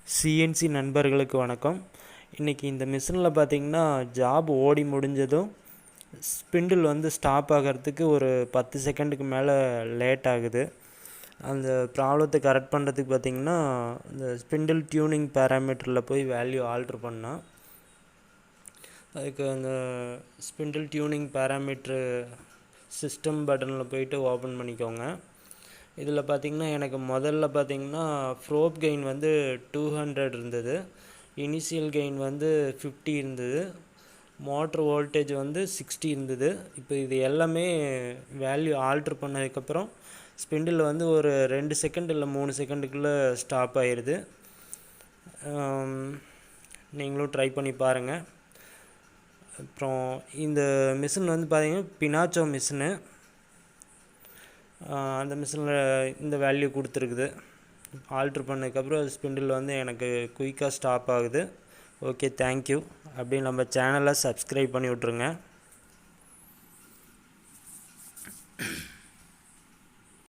CNC நண்பர்களுக்கு வணக்கம். இன்றைக்கி இந்த மிஷினில் பார்த்திங்கன்னா ஜாப் ஓடி முடிஞ்சதும் ஸ்பிண்டில் ஸ்டாப் ஆகிறதுக்கு ஒரு 10 செகண்டுக்கு மேலே லேட் ஆகுது. அந்த ப்ராப்ளத்தை கரெக்ட் பண்ணுறதுக்கு பார்த்திங்கன்னா இந்த ஸ்பிண்டில் டியூனிங் பேராமீட்டரில் போய் வேல்யூ ஆல்ட்ரு பண்ணால் அதுக்கு அந்த ஸ்பிண்டில் டியூனிங் பேராமீட்ரு சிஸ்டம் பட்டனில் போய்ட்டு ஓப்பன் பண்ணிக்கோங்க. இதில் பார்த்திங்கன்னா எனக்கு முதல்ல பார்த்திங்கன்னா ப்ரோப் கெயின் 200 இருந்தது, இனிஷியல் கெயின் 50 இருந்தது, மோட்ரு வோல்டேஜ் 60 இருந்தது. இப்போ இது எல்லாமே வேல்யூ ஆல்ட்ரு பண்ணதுக்கப்புறம் ஸ்பிண்டில் ஒரு 2 செகண்ட் இல்லை 3 செகண்டுக்குள்ளே ஸ்டாப் ஆயிடுது. நீங்களும் ட்ரை பண்ணி பாருங்கள். அப்புறம் இந்த மிஷின் பார்த்திங்கன்னா பினாச்சோ மிஷினு. அந்த மிஷினில் இந்த வேல்யூ கொடுத்துருக்குது. ஆல்ட்ரு பண்ணதுக்கப்புறம் அது ஸ்பிண்டில் எனக்கு குயிக்காக ஸ்டாப் ஆகுது. Okay, thank you. அப்படியே நம்ம சேனலை சப்ஸ்கிரைப் பண்ணி விட்ருங்க.